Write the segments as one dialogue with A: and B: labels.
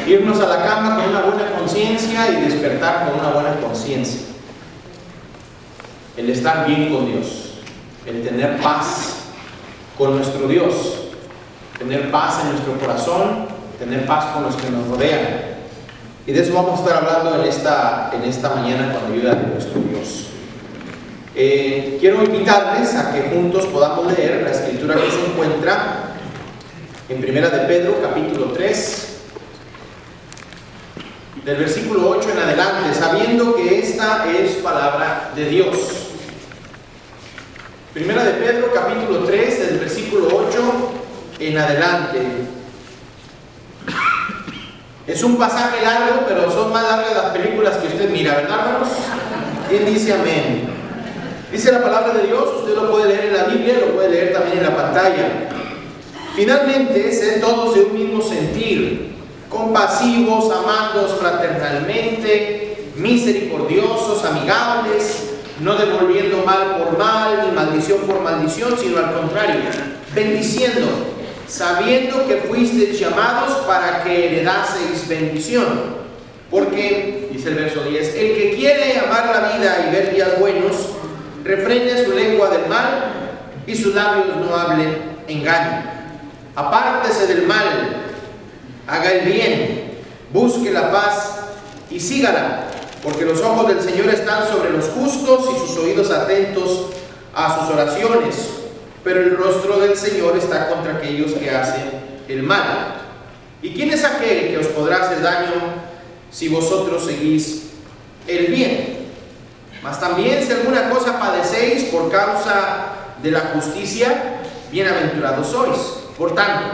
A: irnos a la cama con una buena conciencia y despertar con una buena conciencia. El estar bien con Dios, el tener paz con nuestro Dios, tener paz en nuestro corazón, tener paz con los que nos rodean. Y de eso vamos a estar hablando en esta mañana con la ayuda de nuestro Dios. Quiero invitarles a que juntos podamos leer la escritura que se encuentra en Primera de Pedro, capítulo 3, del versículo 8 en adelante, sabiendo que esta es palabra de Dios. Primera de Pedro, capítulo 3, del versículo 8 en adelante. Es un pasaje largo, pero son más largas las películas que usted mira, ¿verdad, hermanos? ¿Quién dice amén? Dice la palabra de Dios, usted lo puede leer en la Biblia, lo puede leer también en la pantalla. Finalmente, sed todos de un mismo sentir, compasivos, amándoos fraternalmente, misericordiosos, amigables, no devolviendo mal por mal, ni maldición por maldición, sino al contrario, bendiciendo, sabiendo que fuisteis llamados para que heredaseis bendición. Porque, dice el verso 10, el que quiere amar la vida y ver días buenos, refrene su lengua del mal y sus labios no hablen engaño. Apártese del mal, haga el bien, busque la paz y sígala, porque los ojos del Señor están sobre los justos y sus oídos atentos a sus oraciones, pero el rostro del Señor está contra aquellos que hacen el mal. ¿Y quién es aquel que os podrá hacer daño si vosotros seguís el bien? Mas también si alguna cosa padecéis por causa de la justicia, bienaventurados sois. Por tanto,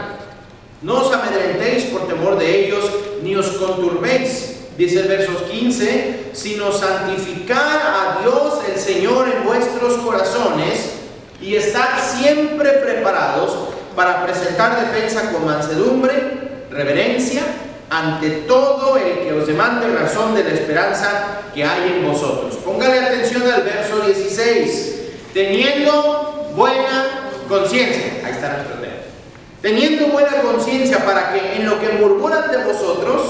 A: no os amedrentéis por temor de ellos, ni os conturbéis, dice el verso 15, sino santificad a Dios el Señor en vuestros corazones, y estar siempre preparados para presentar defensa con mansedumbre, reverencia, ante todo el que os demande razón de la esperanza que hay en vosotros. Póngale atención al verso 16. Teniendo buena conciencia. Ahí está nuestro tema. Teniendo buena conciencia, para que en lo que murmuran de vosotros,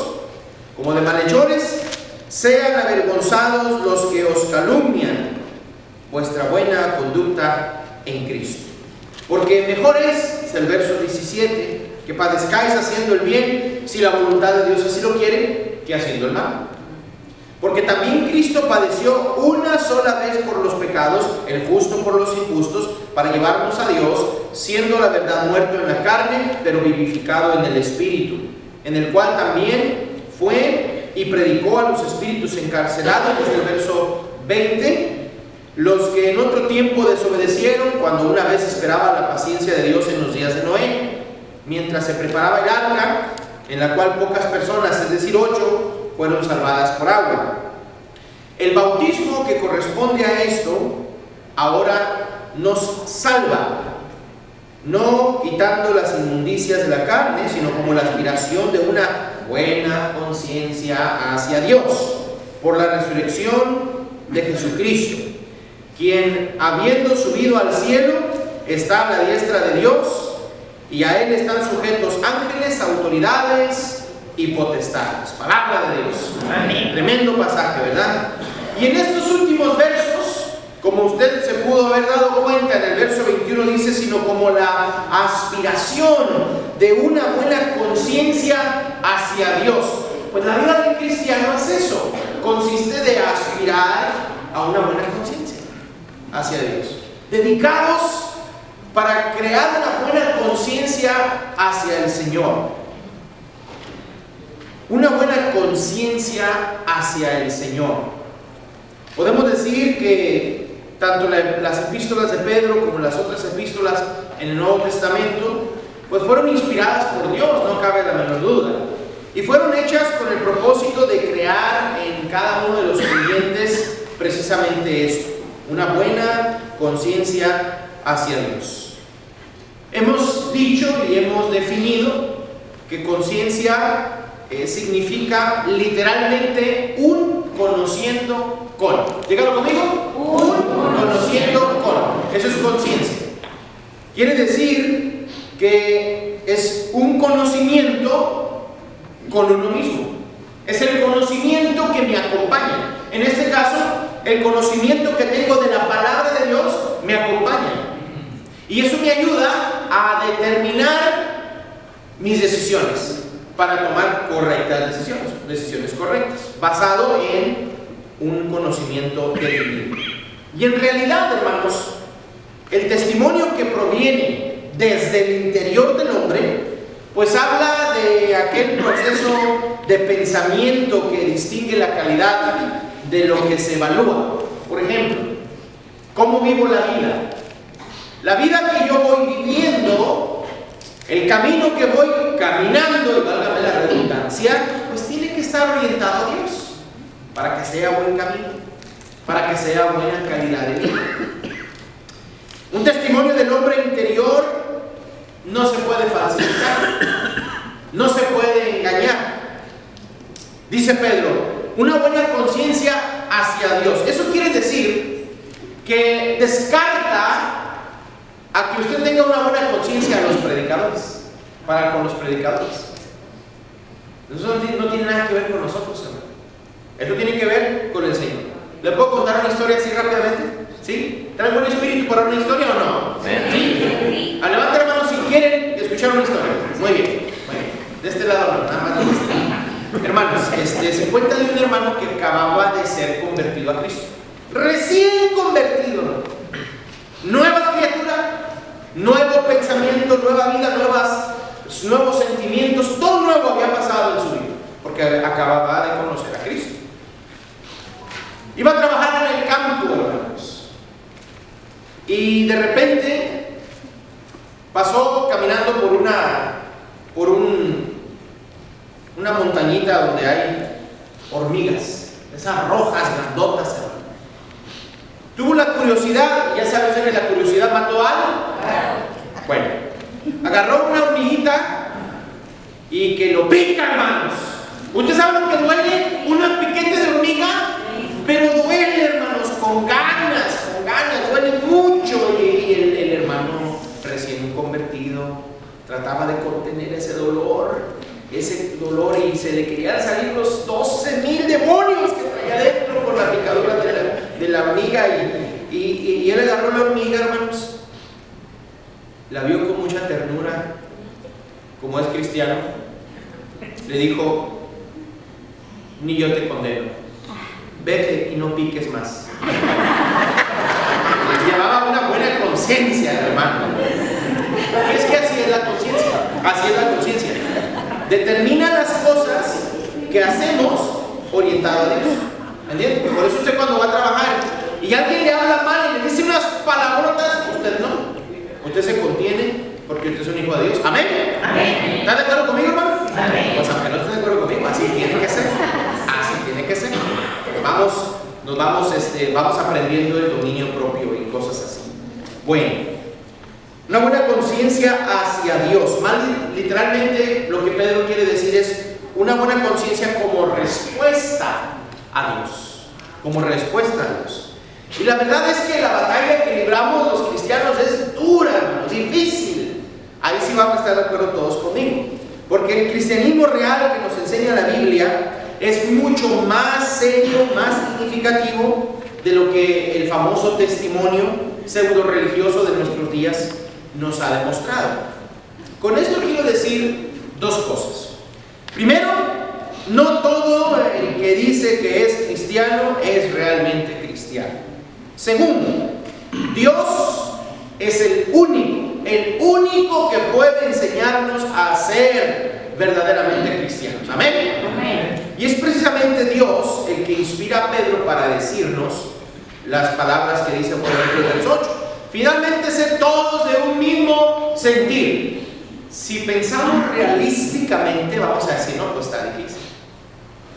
A: como de malhechores, sean avergonzados los que os calumnian vuestra buena conducta en Cristo. Porque mejor es el verso 17, que padezcáis haciendo el bien, si la voluntad de Dios así lo quiere, que haciendo el mal. Porque también Cristo padeció una sola vez por los pecados, el justo por los injustos, para llevarnos a Dios, siendo la verdad muerto en la carne, pero vivificado en el Espíritu, en el cual también fue y predicó a los espíritus encarcelados, desde el verso 20, los que en otro tiempo desobedecieron, cuando una vez esperaba la paciencia de Dios en los días de Noé, mientras se preparaba el arca, en la cual pocas personas, es decir 8, fueron salvadas por agua. El bautismo que corresponde a esto ahora nos salva, no quitando las inmundicias de la carne, sino como la aspiración de una buena conciencia hacia Dios, por la resurrección de Jesucristo, quien, habiendo subido al cielo, está a la diestra de Dios, y a él están sujetos ángeles, autoridades y potestades. Palabra de Dios. Amén. Tremendo pasaje, ¿verdad? Y en estos últimos versos, como usted se pudo haber dado cuenta, en el verso 21 dice, sino como la aspiración de una buena conciencia hacia Dios. Pues la vida del cristiano es eso, consiste de aspirar a una buena conciencia hacia Dios, dedicados para crear una buena conciencia hacia el Señor. Una buena conciencia hacia el Señor. Podemos decir que tanto las epístolas de Pedro como las otras epístolas en el Nuevo Testamento, pues fueron inspiradas por Dios, no cabe la menor duda. Y fueron hechas con el propósito de crear en cada uno de los creyentes precisamente esto, una buena conciencia hacia Dios. Hemos dicho y hemos definido que conciencia significa literalmente un conociendo con. Dígalo conmigo. Un conociendo con. Eso es conciencia. Quiere decir que es un conocimiento con uno mismo. Es el conocimiento que me acompaña. En este caso, el conocimiento que tengo de la palabra de Dios me acompaña. Y eso me ayuda a determinar mis decisiones, para tomar correctas decisiones correctas, basado en un conocimiento definido. Y en realidad, hermanos, el testimonio que proviene desde el interior del hombre, pues habla de aquel proceso de pensamiento que distingue la calidad de lo que se evalúa. Por ejemplo, ¿cómo vivo la vida? La vida que yo voy viviendo, el camino que voy caminando, y válgame la redundancia, pues tiene que estar orientado a Dios, para que sea buen camino, para que sea buena calidad de vida. Un testimonio del hombre interior no se puede falsificar, no se puede engañar. Dice Pedro, una buena conciencia hacia Dios. Eso quiere decir que descarta a que usted tenga una buena conciencia a los predicadores, para con los predicadores. Eso no tiene nada que ver con nosotros, hermano. Eso tiene que ver con el Señor. ¿Le puedo contar una historia así rápidamente? ¿Sí? ¿Traen buen espíritu para una historia o no? ¿Sí? Levanten la mano si quieren escuchar una historia. Muy bien, muy bien. De este lado no, nada más de este lado. Hermanos, se cuenta de un hermano que acababa de ser convertido a Cristo. Recién convertido, ¿no? Nueva criatura, nuevo pensamiento, nueva vida, nuevos sentimientos, todo nuevo había pasado en su vida, porque acababa de conocer a Cristo. Iba a trabajar en el campo, hermanos, y de repente pasó caminando por una montañita donde hay hormigas, esas rojas, grandotas, hermanos. Tuvo la curiosidad, ya sabes que la curiosidad mató a algo. Bueno, agarró una hormiguita y que lo pica, hermanos. ¿Ustedes saben lo que duele? Una piquete de hormiga, pero duele, hermanos, con ganas, duele mucho. Y el hermano recién convertido trataba de contener ese dolor, y se le querían salir los 12,000 demonios que traía dentro por la picadura de la hormiga. Y él agarró la hormiga, hermanos, la vio con mucha ternura, como es cristiano, le dijo: ni yo te condeno, vete y no piques más. Le llevaba una buena conciencia, hermano. Es que así es la conciencia, determina las cosas que hacemos orientado a Dios. ¿Entiendes? Por eso usted cuando va a trabajar y alguien le habla mal y le dice unas palabrotas, usted no. Usted se contiene porque usted es un hijo de Dios. ¿Amén? Amén. ¿Está de acuerdo conmigo, hermano? Amén. Pues aunque no esté de acuerdo conmigo, así tiene que ser. Así tiene que ser. Vamos aprendiendo el dominio propio y cosas así. Bueno, una buena conciencia hacia Dios. Más literalmente lo que Pedro quiere decir es una buena conciencia como respuesta a Dios. Como respuesta a Dios. Y la verdad es que la batalla que libramos los cristianos es dura, hermanos, difícil. Ahí sí vamos a estar de acuerdo todos conmigo. Porque el cristianismo real que nos enseña la Biblia es mucho más serio, más significativo de lo que el famoso testimonio pseudo religioso de nuestros días nos ha demostrado. Con esto quiero decir dos cosas. Primero, no todo el que dice que es cristiano es realmente cristiano. Segundo, Dios es el único que puede enseñarnos a ser verdaderamente cristianos. ¿Amén? Amén. Y es precisamente Dios el que inspira a Pedro para decirnos las palabras que dice, por ejemplo, en el 8. Finalmente, ser todos de un mismo sentir. Si pensamos realísticamente, vamos a decir, no, pues está difícil.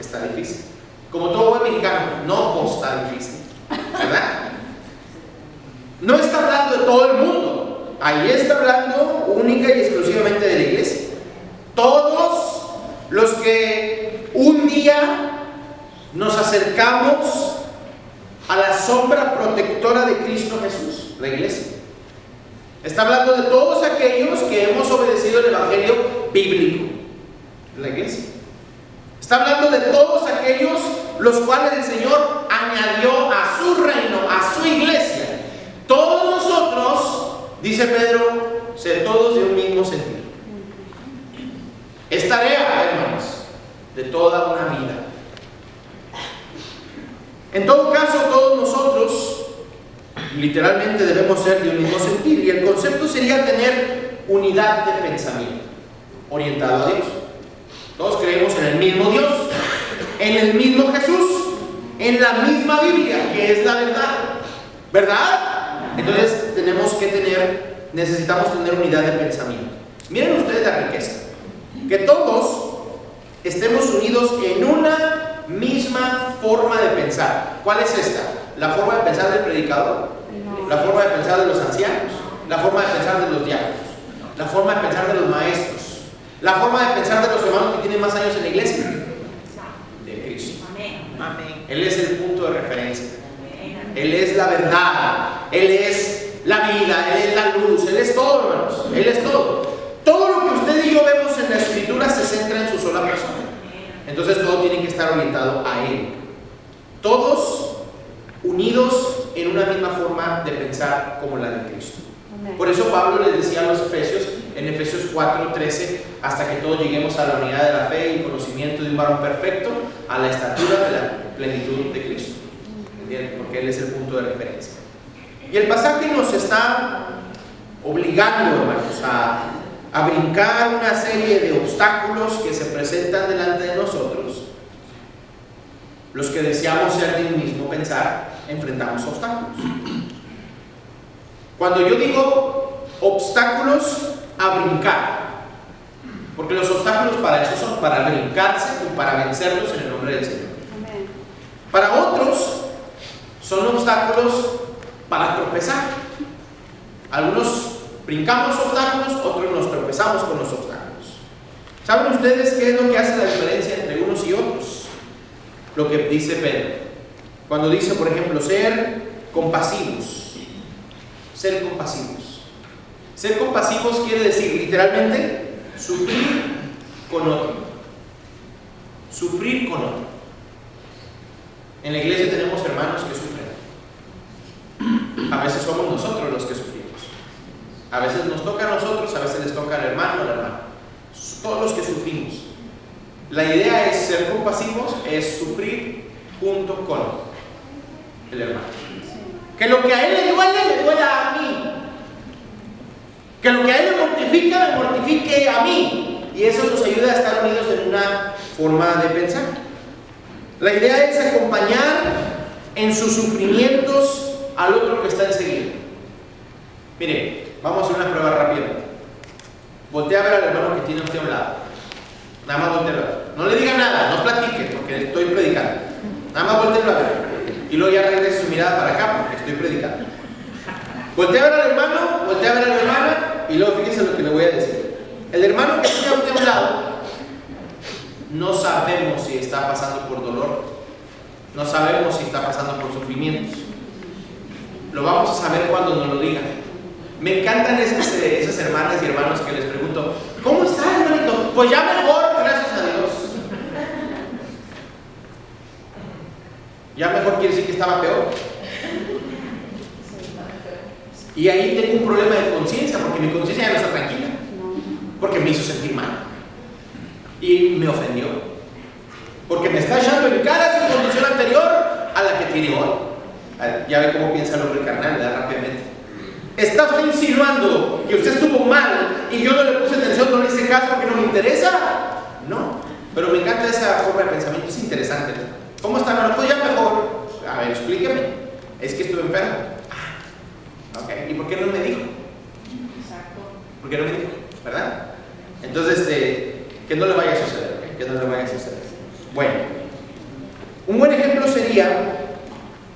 A: Está difícil. Como todo buen mexicano, no, pues está difícil. ¿Verdad? No está hablando de todo el mundo. Ahí está hablando única y exclusivamente de la iglesia. Todos los que un día nos acercamos a la sombra protectora de Cristo Jesús, la iglesia. Está hablando de todos aquellos que hemos obedecido el evangelio bíblico, la iglesia. Está hablando de todos aquellos los cuales el Señor añadió a su reino, a su iglesia. Todos nosotros, dice Pedro, ser todos de un mismo sentido. Es tarea, hermanos, de toda una vida. En todo caso, todos nosotros literalmente debemos ser de un mismo sentir, y el concepto sería tener unidad de pensamiento orientado a Dios. Todos creemos en el mismo Dios, en el mismo Jesús, en la misma Biblia, que es la verdad, ¿verdad? Entonces necesitamos tener unidad de pensamiento. Miren ustedes la riqueza, que todos estemos unidos en una misma forma de pensar. ¿Cuál es esta? ¿La forma de pensar del predicador? No. ¿La forma de pensar de los ancianos? ¿La forma de pensar de los diáconos? ¿La forma de pensar de los maestros? ¿La forma de pensar de los hermanos que tienen más años en la iglesia? De Cristo. Amén. Él es el punto de referencia. Él es la verdad. Él es la vida. Él es la luz. Él es todo, hermanos. Él es todo. Todo lo que usted y yo vemos en la Escritura se centra en su sola persona. Entonces todo tiene que estar orientado a Él. Todos unidos en una misma forma de pensar como la de Cristo. Por eso Pablo les decía a los Efesios, en Efesios 4:13, hasta que todos lleguemos a la unidad de la fe y conocimiento de un varón perfecto, a la estatura de la plenitud de Cristo. ¿Entienden? Porque Él es el punto de referencia. Y el pasaje nos está obligando, hermanos, a brincar una serie de obstáculos que se presentan delante de nosotros. Los que deseamos ser de un mismo pensar, enfrentamos obstáculos. Cuando yo digo obstáculos a brincar, porque los obstáculos para eso son para brincarse y para vencerlos en el nombre del Señor. Amén. Para otros son obstáculos para tropezar. Algunos brincamos obstáculos, otros nos tropezamos con los obstáculos. ¿Saben ustedes qué es lo que hace la diferencia entre unos y otros? Lo que dice Pedro. Cuando dice, por ejemplo, ser compasivos. Ser compasivos. Ser compasivos quiere decir, literalmente, sufrir con otro. Sufrir con otro. En la iglesia tenemos hermanos que sufren. A veces somos nosotros los que sufrimos. A veces nos toca a nosotros, a veces les toca al hermano o a la hermana. Todos los que sufrimos. La idea es ser compasivos, es sufrir junto con el hermano. Que lo que a él le duela a mí. Que lo que a él le mortifica, me mortifique a mí. Y eso nos ayuda a estar unidos en una forma de pensar. La idea es acompañar en sus sufrimientos al otro que está enseguida. Mire, vamos a hacer una prueba rápida. Voltea a ver al hermano que tiene usted a un lado. Nada más voltea a ver. No le diga nada, no platique, porque estoy predicando. Nada más voltea a ver. Y luego ya regrese su mirada para acá, porque estoy predicando. Voltea a ver al hermano, voltea a ver a la hermana, y luego fíjese lo que le voy a decir. El hermano que tiene a usted a un lado, no sabemos si está pasando por dolor, no sabemos si está pasando por sufrimientos. Lo vamos a saber cuando nos lo digan. Me encantan esas hermanas y hermanos que les pregunto, ¿cómo está, hermanito? Pues ya mejor, gracias a Dios. Ya mejor quiere decir que estaba peor. Y ahí tengo un problema de conciencia, porque mi conciencia ya no está tranquila. Porque me hizo sentir mal. Y me ofendió. Porque me está echando en cara su condición anterior a la que tiene hoy. Ya ve cómo piensa el hombre carnal, ¿verdad? Rápidamente. ¿Está usted insinuando que usted estuvo mal y yo no le puse atención, no le hice caso porque no me interesa? No. Pero me encanta esa forma de pensamiento, es interesante. ¿Cómo está, hermano? Pues ya mejor. A ver, explíqueme. Es que estuve enfermo. Ok. ¿Y por qué no me dijo? Exacto. ¿Por qué no me dijo? ¿Verdad? Entonces, que no le vaya a suceder. ¿Okay? Que no le vaya a suceder. Bueno. Un buen ejemplo sería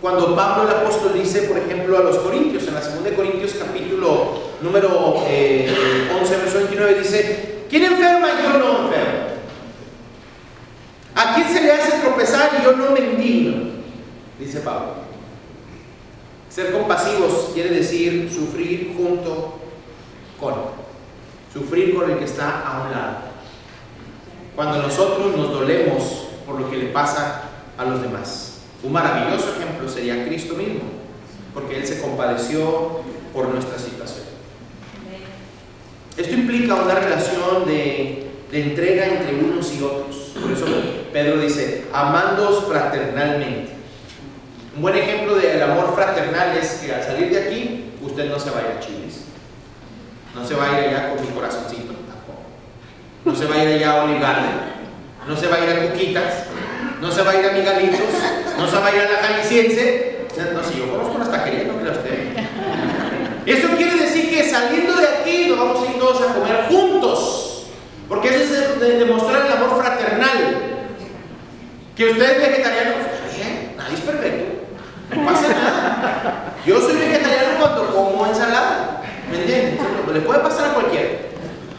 A: cuando Pablo el apóstol dice, por ejemplo, a los Corintios, en la 2 de Corintios capítulo número 11, verso 29, dice, ¿quién enferma y yo no enfermo? ¿A quién se le hace tropezar y yo no me indigno? Dice Pablo. Ser compasivos quiere decir sufrir junto con. Sufrir con el que está a un lado. cuando nosotros nos dolemos por lo que le pasa a los demás. Un maravilloso ejemplo sería Cristo mismo, porque Él se compadeció por nuestra situación. Esto implica una relación de entrega entre unos y otros. Por eso Pedro dice, amándoos fraternalmente. Un buen ejemplo del amor fraternal es que al salir de aquí, usted no se va a ir a Chiles, no se va a ir allá con mi corazoncito, tampoco. No se va a ir allá a Olive Garden, no se va a ir a Cuquitas, no se va a ir a Migalitos, no se va a ir a la Jalisciense. No, si yo conozco las taquerías, no crea usted. Eso quiere decir que saliendo de aquí nos vamos a ir todos a comer juntos, porque eso es demostrar el amor fraternal. Que usted es vegetariano, está bien, nadie es perfecto, no pasa nada. Yo soy vegetariano cuando como ensalada, ¿me entienden? Le puede pasar a cualquiera,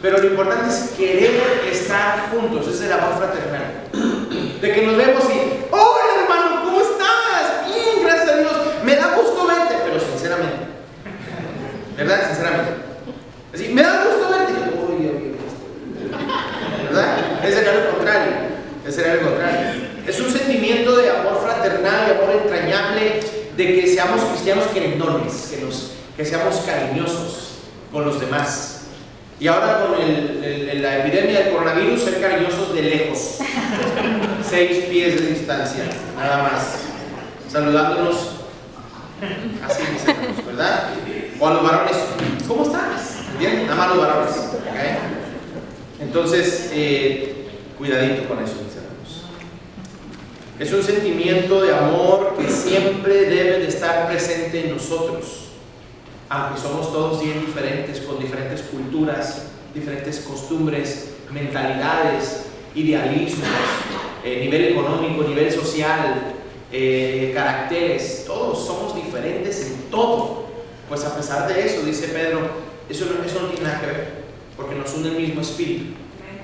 A: pero lo importante es querer estar juntos, ese es el amor fraternal. De que nos vemos y, hola hermano, ¿cómo estás? Bien, gracias a Dios, me da gusto verte, pero sinceramente, ¿verdad? Sinceramente. Así, me da gusto verte, ¿verdad? Ese sería lo contrario, ese sería lo contrario. Es un sentimiento de amor fraternal, de amor entrañable, de que seamos cristianos querendones, que seamos cariñosos con los demás. Y ahora con la epidemia del coronavirus, ser cariñosos de lejos, 6 pies de distancia, nada más, saludándonos así, ¿verdad? O a los varones, ¿cómo estás? Bien, nada más los varones, ¿okay? Entonces, cuidadito con eso, mis hermanos. Es un sentimiento de amor que siempre debe de estar presente en nosotros, aunque somos todos bien diferentes, con diferentes culturas, diferentes costumbres, mentalidades, idealismos, nivel económico, nivel social, caracteres, todos somos diferentes en todo. Pues a pesar de eso, dice Pedro, eso no tiene nada que ver, porque nos une el mismo espíritu.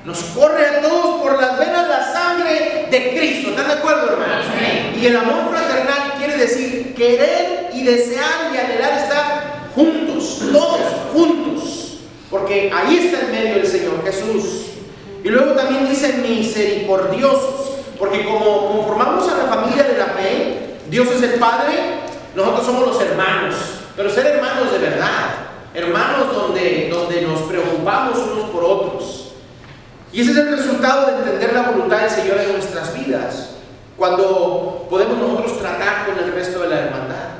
A: Nos corre a todos por las venas la sangre de Cristo. ¿Están de acuerdo, hermanos? Y el amor fraternal quiere decir querer y desear y anhelar estar juntos, todos juntos, porque ahí está en medio el Señor Jesús. Y luego también dice misericordiosos, porque como conformamos a la familia de la fe, Dios es el Padre, nosotros somos los hermanos, pero ser hermanos de verdad, hermanos donde nos preocupamos unos por otros. Y ese es el resultado de entender la voluntad del Señor en nuestras vidas, cuando podemos nosotros tratar con el resto de la hermandad.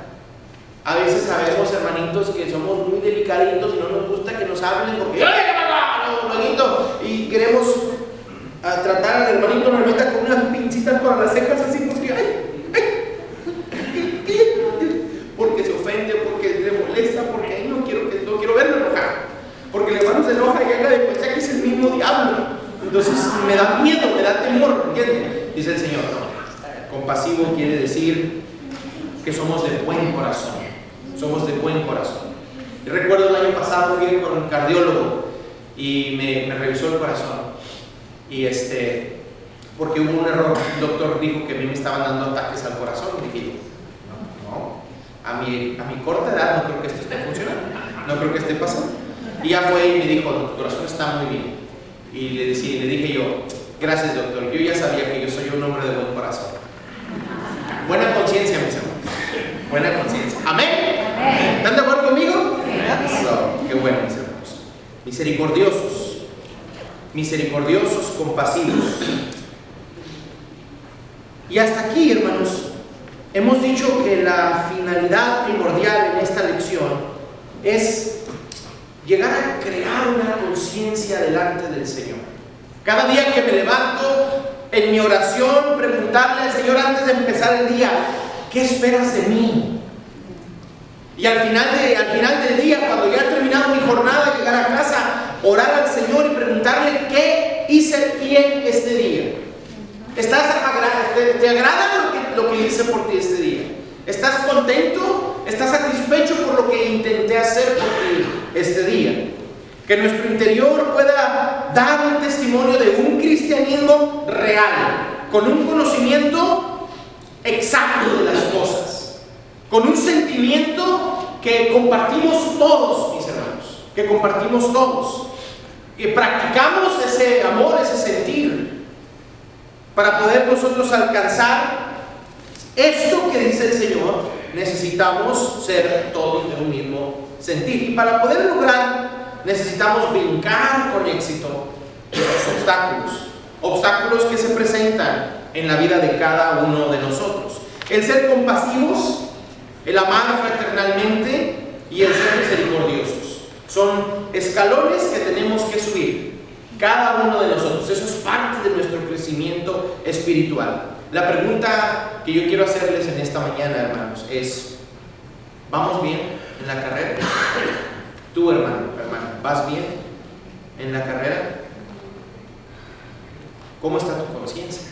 A: A veces sabemos, hermanitos, que somos muy delicaditos y no nos gusta que nos hablen porque y queremos tratar al hermanito, nos meta con unas pincitas para las cejas así porque porque se ofende, porque le molesta, porque no quiero verlo enojar, porque el hermano se enoja y haga de cuenta que es el mismo diablo. Entonces me da miedo, me da temor, ¿entiendes? Dice el Señor, no. Compasivo quiere decir que somos de buen corazón. Somos de buen corazón. Yo recuerdo el año pasado fui con un cardiólogo y me revisó el corazón. Y porque hubo un error, el doctor dijo que a mí me estaban dando ataques al corazón. Y dije, no, a mi corta edad no creo que esto esté funcionando, no creo que esté pasando. Y ya fue y me dijo, tu corazón está muy bien. Y le dije yo, gracias doctor, yo ya sabía que yo soy un hombre de buen corazón. Buena conciencia, mis hermanos. Buena conciencia. ¿Amén? ¿Están de acuerdo conmigo? Sí. Qué bueno, mis hermanos. Misericordiosos, compasivos. Y hasta aquí, hermanos, hemos dicho que la finalidad primordial en esta lección es llegar a crear una conciencia delante del Señor. Cada día que me levanto en mi oración, preguntarle al Señor antes de empezar el día, ¿qué esperas de mí? Y al final del día, cuando ya he terminado mi jornada, llegar a casa, orar al Señor y preguntarle qué hice bien este día. ¿Te agrada lo que hice por ti este día? ¿Estás contento? ¿Estás satisfecho por lo que intenté hacer por ti este día? Que nuestro interior pueda dar un testimonio de un cristianismo real, con un conocimiento exacto de las cosas, con un sentimiento que compartimos todos, mis hermanos, que compartimos todos, que practicamos ese amor, ese sentir Para poder nosotros alcanzar esto que dice el Señor, necesitamos ser todos de un mismo sentir. Y para poder lograr, necesitamos brincar con éxito estos obstáculos. Obstáculos que se presentan en la vida de cada uno de nosotros. El ser compasivos, el amar fraternalmente y el ser misericordiosos. Son escalones que tenemos que subir, cada uno de nosotros. Eso es parte de nuestro crecimiento espiritual. La pregunta que yo quiero hacerles en esta mañana, hermanos, es: ¿vamos bien en la carrera? Tú, hermano, ¿vas bien en la carrera? ¿Cómo está tu conciencia?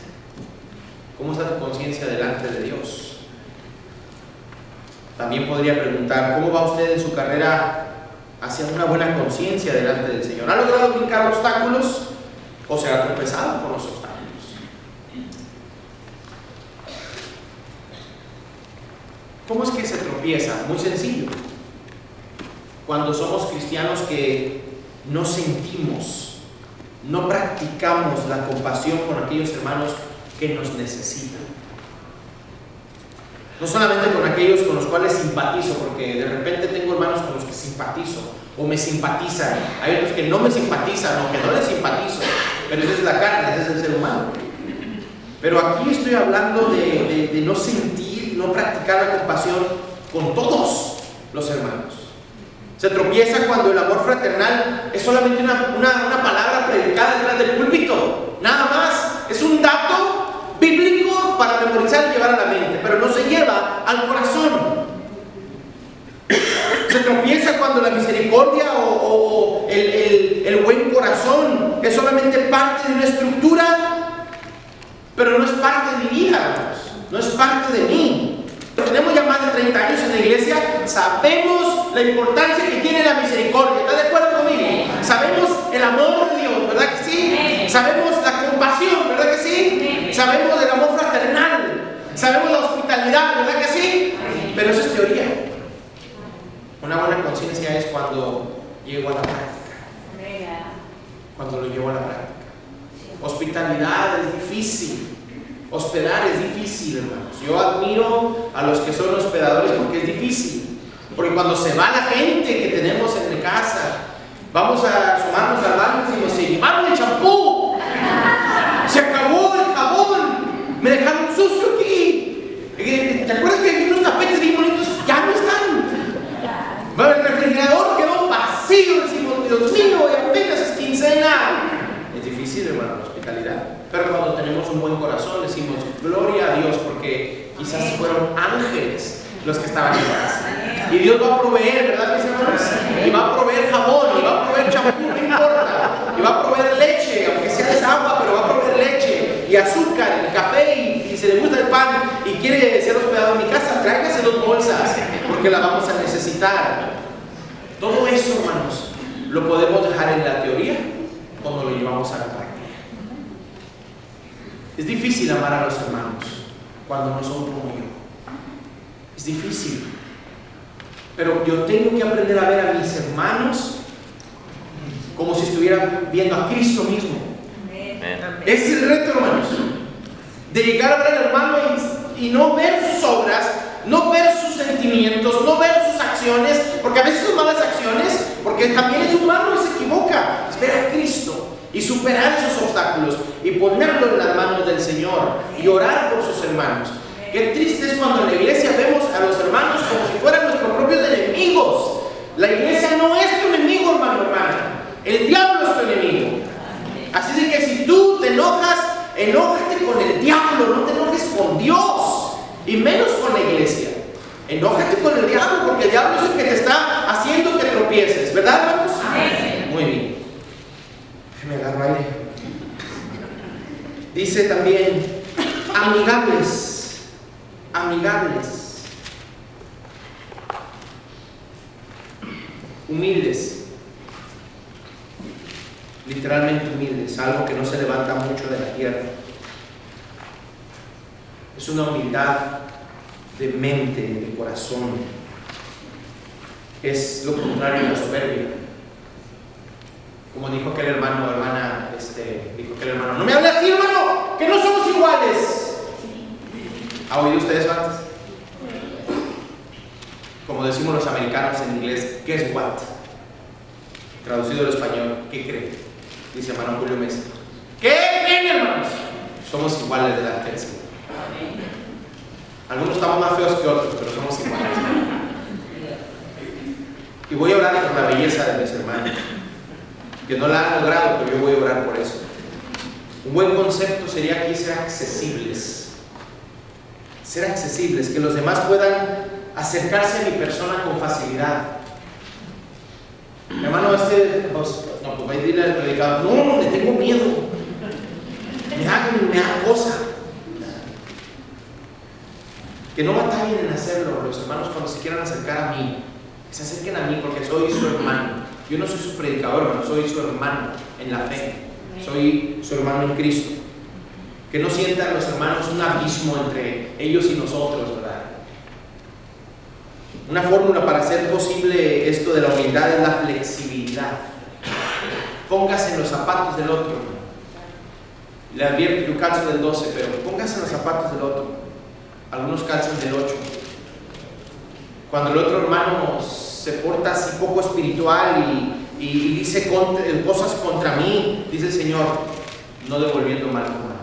A: ¿Cómo está tu conciencia delante de Dios? También podría preguntar: ¿cómo va usted en su carrera hacia una buena conciencia delante del Señor? ¿Ha logrado brincar obstáculos o se ha tropezado con los obstáculos? ¿Cómo es que se tropieza? Muy sencillo. Cuando somos cristianos que no sentimos, no practicamos la compasión con aquellos hermanos que nos necesitan. No solamente con aquellos con los cuales simpatizo, porque de repente tengo hermanos con los que simpatizo o me simpatizan. Hay otros que no me simpatizan o que no les simpatizo, pero esa es la carne, ese es el ser humano. Pero aquí estoy hablando de no sentir, no practicar la compasión con todos los hermanos. Se tropieza cuando el amor fraternal es solamente una palabra predicada detrás del púlpito, nada más. Es un dato bíblico para memorizar y llevar a la mente, pero no se lleva al corazón. Se tropieza cuando la misericordia o el buen corazón es solamente parte de una estructura, pero no es parte de mi vida, hermanos. No es parte de mí. Tenemos ya más de 30 años en la iglesia, sabemos la importancia que tiene la misericordia. ¿Estás de acuerdo conmigo? Sabemos el amor de Dios, ¿verdad que sí? Sabemos la compasión, ¿verdad que sí? Sabemos del amor fraternal, sabemos la hospitalidad, ¿verdad que sí? Pero eso es teoría. Una buena conciencia es cuando llego a la práctica. Cuando lo llevo a la práctica. Hospitalidad es difícil. Hospedar es difícil, hermanos. Yo admiro a los que son hospedadores porque es difícil. Porque cuando se va la gente que tenemos en casa, vamos a asomarnos al baño y decimos: se llevaron el champú, se acabó el jabón, me dejaron sucio aquí. ¿Te acuerdas que hay unos tapetes bien bonitos? Ya no están. El refrigerador quedó vacío. Decimos: Dios mío, y apenas es quincena. Es difícil, hermano, la hospitalidad. Pero cuando tenemos un buen corazón decimos: gloria a Dios, porque quizás fueron ángeles los que estaban en casa. Y Dios va a proveer, ¿verdad, mis hermanos? Y va a proveer jabón, y va a proveer champú, no importa. Y va a proveer leche, aunque sea desagua, pero va a proveer leche y azúcar y café. Y si le gusta el pan y quiere ser hospedado en mi casa, tráigase 2 bolsas, porque la vamos a necesitar. Todo eso, hermanos, lo podemos dejar en la teoría cuando lo llevamos a la práctica. Es difícil amar a los hermanos cuando no son como yo. Es difícil. Pero yo tengo que aprender a ver a mis hermanos como si estuvieran viendo a Cristo mismo. Ese es el reto, hermanos. De llegar a ver al hermano y no ver sus obras, no ver sus sentimientos, no ver sus acciones, porque a veces son malas acciones, porque también es humano y se equivoca. Es ver a Cristo y superar esos obstáculos y ponerlo en las manos del Señor y orar por sus hermanos. Qué triste es cuando en la iglesia vemos a los hermanos como si fueran nuestros propios enemigos. La iglesia no es tu enemigo, hermano, hermana. El diablo es tu enemigo. Así de que si tú te enojas, enójate con el diablo, no te enojes con Dios, y menos con la iglesia. Enójate con el diablo, porque el diablo es el que te está haciendo que tropieces, ¿verdad, hermanos? Muy bien. Me agarro aire. Dice también: amigables. Amigables. Humildes. Literalmente humildes. Algo que no se levanta mucho de la tierra. Es una humildad de mente, de corazón. Es lo contrario de la soberbia. Como dijo aquel hermano, dijo aquel hermano: no me hable así, hermano, que no somos iguales. ¿Ha oído usted eso antes? Como decimos los americanos en inglés, guess what? Traducido al español, ¿qué creen? Dice hermano Julio Mesa. ¿Qué creen, hermanos? Somos iguales delante del Señor. Algunos estamos más feos que otros, pero somos iguales. Y voy a orar por la belleza de mis hermanos, que no la han logrado, pero yo voy a orar por eso. Un buen concepto sería aquí ser accesibles. Ser accesibles, que los demás puedan acercarse a mi persona con facilidad. Hermano, no, pues va a decirle al predicador, no, le tengo miedo. Me da cosa. Que no batallen en hacerlo, los hermanos, cuando se quieran acercar a mí, que se acerquen a mí, porque soy su hermano. Yo no soy su predicador, hermano, soy su hermano en la fe. Soy su hermano en Cristo. Que no sientan los hermanos un abismo entre ellos y nosotros, ¿verdad? Una fórmula para hacer posible esto de la humildad es la flexibilidad. Póngase en los zapatos del otro. Le advierto, yo calzo del 12, pero póngase en los zapatos del otro. Algunos calzan del 8. Cuando el otro hermano se porta así poco espiritual y dice cosas contra mí, dice el Señor, no devolviendo mal por mal.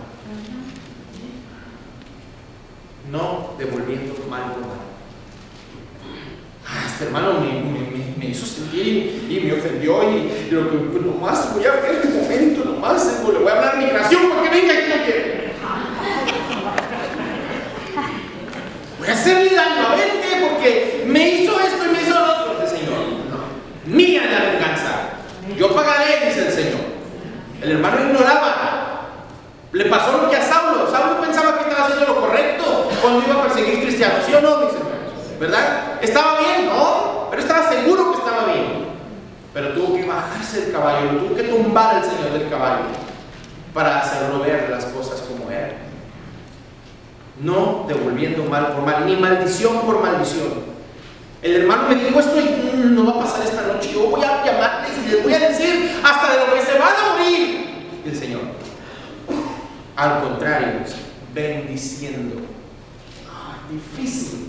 A: No devolviendo mal por mal. Este hermano me hizo sentir y me ofendió y lo que pues, nomás voy a ver este momento, nomás le voy a hablar migración porque venga aquí no quiere. Voy a hacerle daño, a ver qué, porque me hizo esto y me hizo lo otro. El Señor, no, mía la venganza, yo pagaré, dice el Señor. El hermano ignoraba. Le pasó lo que a Saulo. Saulo pensaba que estaba haciendo lo correcto cuando iba a perseguir cristianos, ¿sí o no, mis hermanos? ¿Verdad? ¿Estaba bien? No, pero estaba seguro que estaba bien. Pero tuvo que bajarse del caballo, lo tuvo que tumbar el Señor del caballo para hacerlo ver las cosas como eran. No devolviendo mal por mal, ni maldición por maldición. El hermano me dijo esto y no va a pasar esta noche. Yo voy a llamarles y les voy a decir hasta de lo que se van a morir. El Señor, al contrario, bendiciendo. Difícil.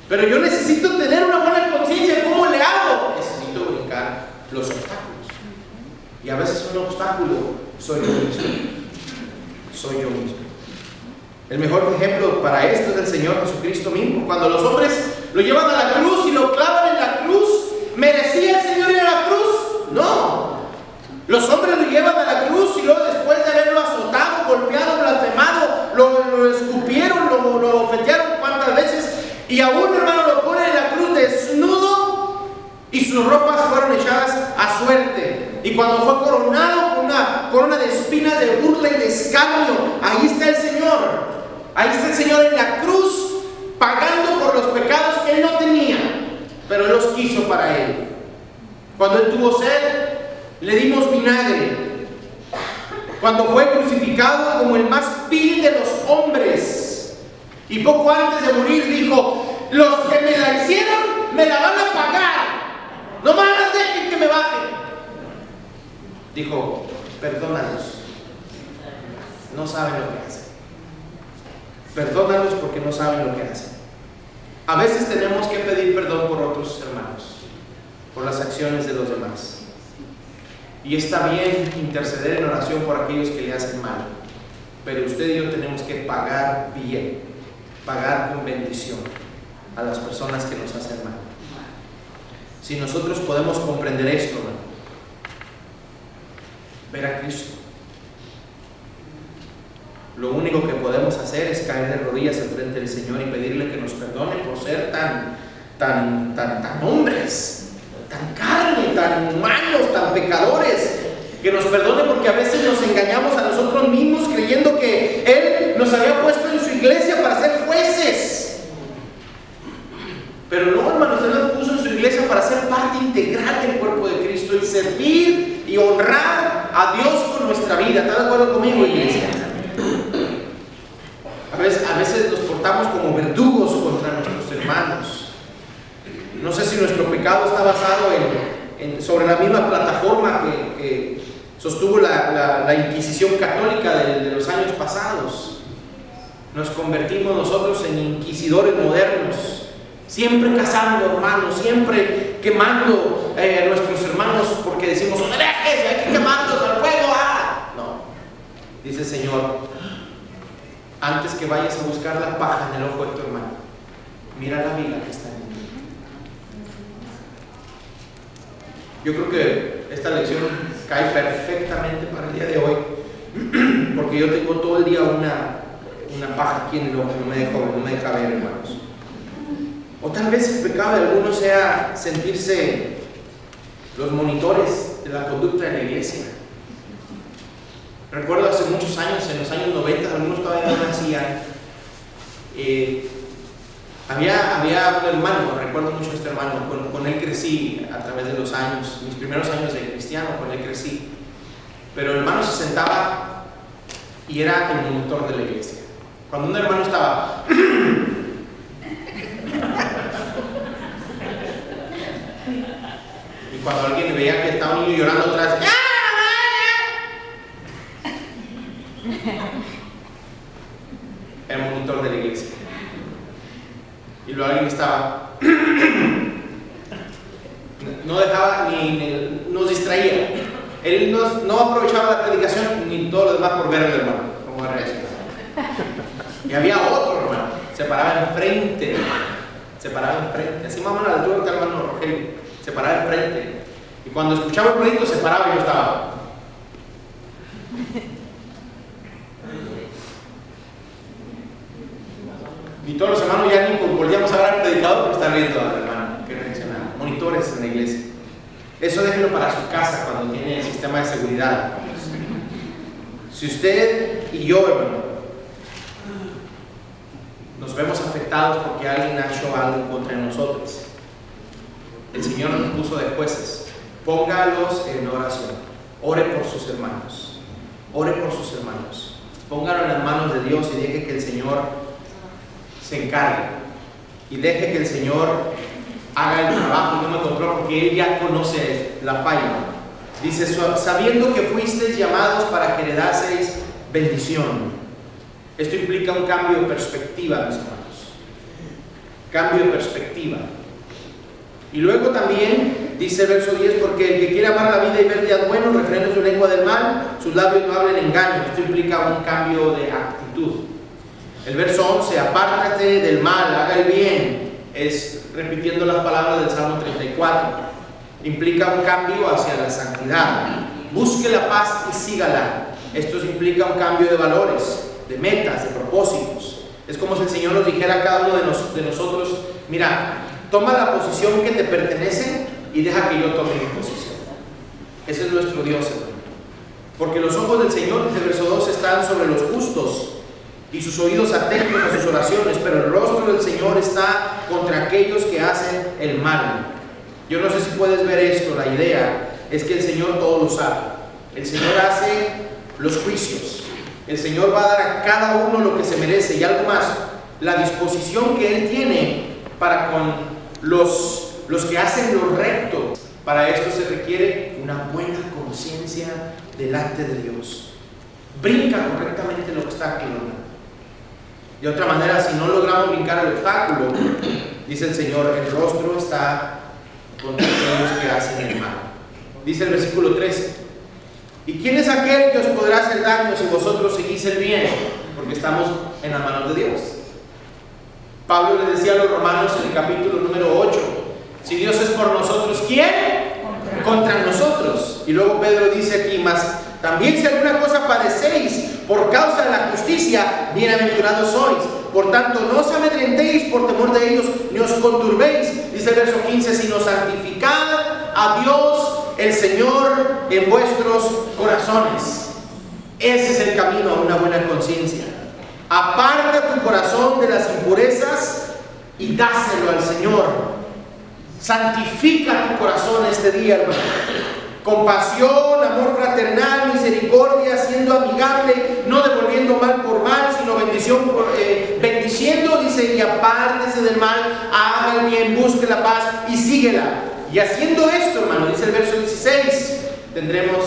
A: Pero yo necesito tener una buena conciencia. ¿Cómo le hago? Necesito brincar los obstáculos. Y a veces un obstáculo soy yo mismo. Soy yo mismo. El mejor ejemplo para esto es el Señor Jesucristo mismo. Cuando los hombres lo llevan a la cruz y lo clavan en la cruz, ¿merecía el Señor ir a la cruz? No. Los hombres lo llevan a la cruz y luego después de haberlo azotado, golpeado, blasfemado, lo escupieron, lo ofendearon cuántas veces. Y aún, hermano, lo ponen en la cruz desnudo y sus ropas fueron echadas a suerte. Y cuando fue coronado con una corona de espinas, de burla y de escarnio, ahí está el Señor. Ahí está el Señor en la cruz, pagando por los pecados que Él no tenía, pero Él los quiso para Él. Cuando Él tuvo sed, le dimos vinagre. Cuando fue crucificado como el más vil de los hombres, y poco antes de morir dijo: los que me la hicieron, me la van a pagar. No más dejen que me bajen. Dijo: perdónalos, no saben lo que hacen. Perdónalos porque no saben lo que hacen. A veces tenemos que pedir perdón por otros hermanos, por las acciones de los demás. Y está bien interceder en oración por aquellos que le hacen mal, pero usted y yo tenemos que pagar bien, pagar con bendición a las personas que nos hacen mal. Si nosotros podemos comprender esto, ¿no? Ver a Cristo, lo único que podemos hacer es caer de rodillas al frente del Señor y pedirle que nos perdone por ser tan hombres, tan carne, tan humanos, tan pecadores. Que nos perdone porque a veces nos engañamos a nosotros mismos creyendo que Él nos había puesto en su iglesia para ser jueces. Pero no, hermanos, Él nos puso en su iglesia para ser parte integral del cuerpo de Cristo y servir y honrar a Dios con nuestra vida. ¿Estás de acuerdo conmigo, iglesia? A veces nos portamos como verdugos contra nuestros hermanos. No sé si nuestro pecado está basado sobre la misma plataforma sostuvo la Inquisición católica de los años pasados. Nos convertimos nosotros en inquisidores modernos, siempre cazando hermanos, siempre quemando a nuestros hermanos porque decimos, son herejes, hay que quemarlos al fuego. No, dice el Señor, antes que vayas a buscar la paja en el ojo de tu hermano, mira la viga que está en ti. Yo creo que esta lección cae perfectamente para el día de hoy, porque yo tengo todo el día una paja aquí en el ojo, no me deja ver, hermanos. O tal vez el pecado de algunos sea sentirse los monitores de la conducta de la iglesia. Recuerdo hace muchos años, en los años 90, algunos todavía no nacían. Había un hermano, recuerdo mucho a este hermano, con él crecí a través de los años, mis primeros años de cristiano, con él crecí. Pero el hermano se sentaba y era el monitor de la iglesia. Cuando un hermano estaba y cuando alguien veía que estaba un niño llorando atrás, el monitor de la iglesia. Y luego alguien estaba no dejaba nos distraía. Él no aprovechaba la predicación ni todo lo demás por ver al hermano como era eso. Y había otro hermano, se paraba enfrente, así más o menos a la altura del hermano Rogelio, se paraba enfrente. Y cuando escuchaba el proyecto se paraba y yo estaba. Y todos los hermanos ya ni volvíamos a ver al predicador porque está viendo al hermano que reaccionaba. Monitores en la iglesia. Eso déjenlo para su casa cuando tiene el sistema de seguridad. Si usted y yo, hermano, nos vemos afectados porque alguien ha hecho algo en contra de nosotros, el Señor nos puso de jueces. Póngalos en oración. Ore por sus hermanos. Ore por sus hermanos. Póngalo en las manos de Dios y deje que el Señor se encargue y deje que el Señor haga el trabajo y no me controle, porque Él ya conoce la falla. Dice, sabiendo que fuisteis llamados para que heredaseis bendición. Esto implica un cambio de perspectiva, mis hermanos. Cambio de perspectiva. Y luego también dice el verso 10, porque el que quiere amar la vida y ver días buenos, refrene su lengua del mal, sus labios no hablen engaño. Esto implica un cambio de actitud. El verso 11, apártate del mal, haga el bien, es repitiendo las palabras del Salmo 34. Implica un cambio hacia la santidad. Busque la paz y sígala. Esto implica un cambio de valores, de metas, de propósitos. Es como si el Señor nos dijera a cada uno de nosotros, mira, toma la posición que te pertenece y deja que yo tome mi posición. Ese es nuestro Dios, hermano. Porque los ojos del Señor, dice el verso 2, están sobre los justos y sus oídos atentos a sus oraciones, pero el rostro del Señor está contra aquellos que hacen el mal. Yo no sé si puedes ver esto. La idea es que el Señor todo lo sabe. El Señor hace los juicios. El Señor va a dar a cada uno lo que se merece, y algo más, la disposición que Él tiene para con los que hacen lo recto. Para esto se requiere una buena conciencia delante de Dios. Brinca correctamente el obstáculo. De otra manera, si no logramos brincar el obstáculo, dice el Señor, el rostro está contra aquellos que hacen el mal. Dice el versículo 13, ¿y quién es aquel que os podrá hacer daño si vosotros seguís el bien? Porque estamos en las manos de Dios. Pablo le decía a los romanos en el capítulo número 8, si Dios es por nosotros, ¿quién? Contra nosotros. Y luego Pedro dice aquí, más también si alguna cosa padecéis por causa de la justicia, bienaventurados sois. Por tanto, no os amedrentéis por temor de ellos, ni os conturbéis. Dice el verso 15, sino santificad a Dios el Señor en vuestros corazones. Ese es el camino a una buena conciencia. Aparta tu corazón de las impurezas y dáselo al Señor. Santifica tu corazón este día, hermano. Compasión, amor fraternal, misericordia, siendo amigable, no devolviendo mal por mal, sino bendiciendo, dice, y apártese del mal, haga el bien, busque la paz y síguela. Y haciendo esto, hermano, dice el verso 16, tendremos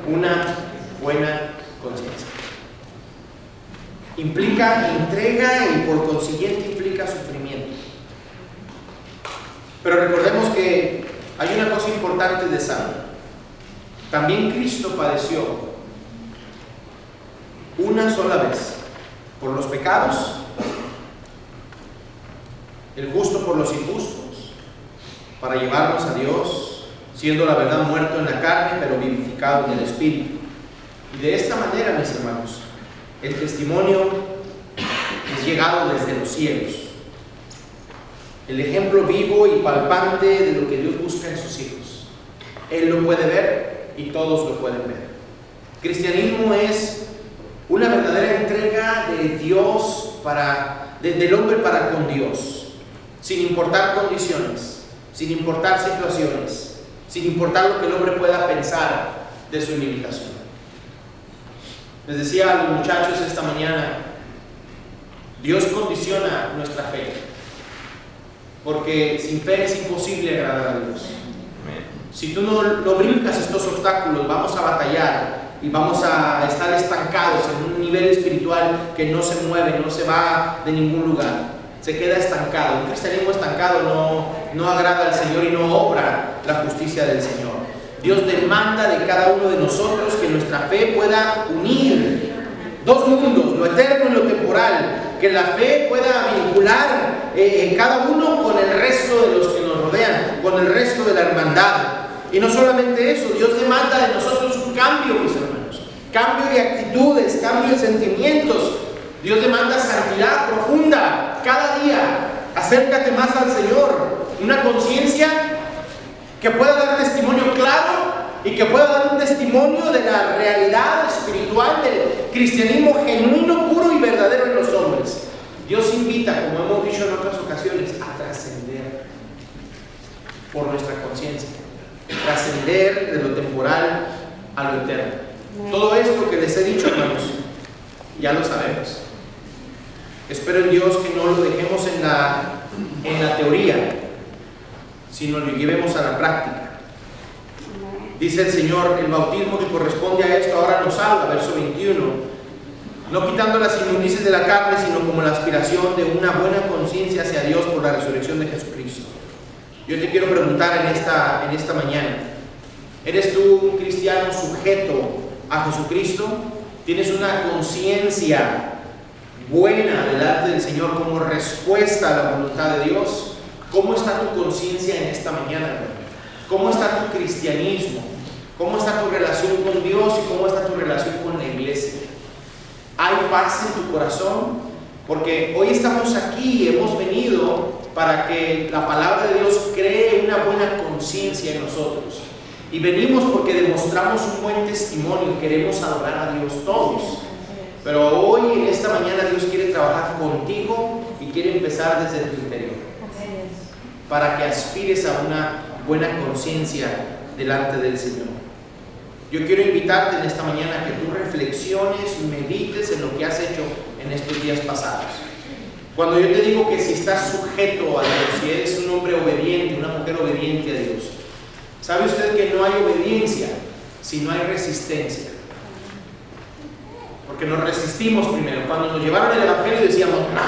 A: una buena conciencia. Implica entrega y por consiguiente implica sufrimiento. Pero recordemos que hay una cosa importante de saber. También Cristo padeció una sola vez por los pecados, el justo por los injustos, para llevarnos a Dios, siendo la verdad muerto en la carne, pero vivificado en el Espíritu. Y de esta manera, mis hermanos, el testimonio es llegado desde los cielos. El ejemplo vivo y palpante de lo que Dios busca en sus hijos. Él lo puede ver y todos lo pueden ver. Cristianismo es una verdadera entrega de Dios del hombre para con Dios, sin importar condiciones, sin importar situaciones, sin importar lo que el hombre pueda pensar de su limitación. Les decía a los muchachos esta mañana, Dios condiciona nuestra fe, porque sin fe es imposible agradar a Dios. Si tú no brincas estos obstáculos, vamos a batallar y vamos a estar estancados en un nivel espiritual que no se mueve, no se va de ningún lugar, se queda estancado. Un cristianismo estancado no agrada al Señor y no obra la justicia del Señor. Dios demanda de cada uno de nosotros que nuestra fe pueda unir dos mundos, lo eterno y lo temporal, que la fe pueda vincular cada uno con el resto de los que nos rodean, con el resto de la hermandad. Y no solamente eso, Dios demanda de nosotros un cambio, mis hermanos, cambio de actitudes, cambio de sentimientos. Dios demanda santidad profunda cada día. Acércate más al Señor, una conciencia que pueda dar testimonio claro y que pueda dar un testimonio de la realidad espiritual del cristianismo genuino, puro y verdadero en los hombres. Dios invita, como hemos dicho en otras ocasiones, a trascender por nuestra conciencia, trascender de lo temporal a lo eterno. Todo esto que les he dicho, hermanos, ya lo sabemos. Espero en Dios que no lo dejemos en la teoría, sino lo llevemos a la práctica. Dice el Señor, el bautismo que corresponde a esto ahora nos salva, verso 21, no quitando las inmundicias de la carne, sino como la aspiración de una buena conciencia hacia Dios por la resurrección de Jesucristo. Yo te quiero preguntar en esta mañana, ¿eres tú un cristiano sujeto a Jesucristo? ¿Tienes una conciencia buena delante del Señor como respuesta a la voluntad de Dios? ¿Cómo está tu conciencia en esta mañana, hermano? ¿Cómo está tu cristianismo? ¿Cómo está tu relación con Dios y cómo está tu relación con la iglesia? ¿Hay paz en tu corazón? Porque hoy estamos aquí y hemos venido para que la palabra de Dios cree una buena conciencia en nosotros. Y venimos porque demostramos un buen testimonio y queremos adorar a Dios todos. Pero hoy, en esta mañana, Dios quiere trabajar contigo y quiere empezar desde tu interior, para que aspires a una buena conciencia delante del Señor. Yo quiero invitarte en esta mañana a que tú reflexiones, medites en lo que has hecho en estos días pasados. Cuando yo te digo que si estás sujeto a Dios, si eres un hombre obediente, una mujer obediente a Dios, ¿sabe usted que no hay obediencia si no hay resistencia? Porque nos resistimos primero. Cuando nos llevaron el Evangelio decíamos, no,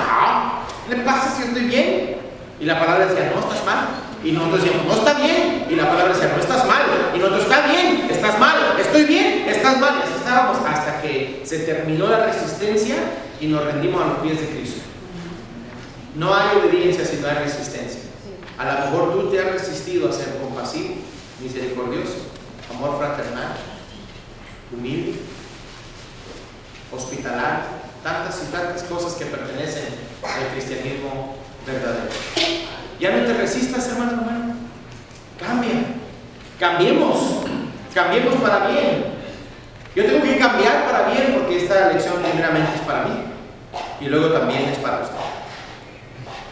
A: ¿qué le pasa si estoy bien? Y la palabra decía, no, estás mal. Y nosotros decíamos, no, está bien. Y la palabra decía, no, estás mal. Y nosotros, está bien, estás mal. Estoy bien, estás mal. Y así estábamos hasta que se terminó la resistencia y nos rendimos a los pies de Cristo. No hay obediencia si no hay resistencia. A lo mejor tú te has resistido a ser compasivo, misericordioso, amor fraternal, humilde, hospitalario, tantas y tantas cosas que pertenecen al cristianismo verdadero. Ya no te resistas, hermano. Cambiemos para bien. Yo tengo que cambiar para bien porque esta lección primeramente es para mí y luego también es para usted.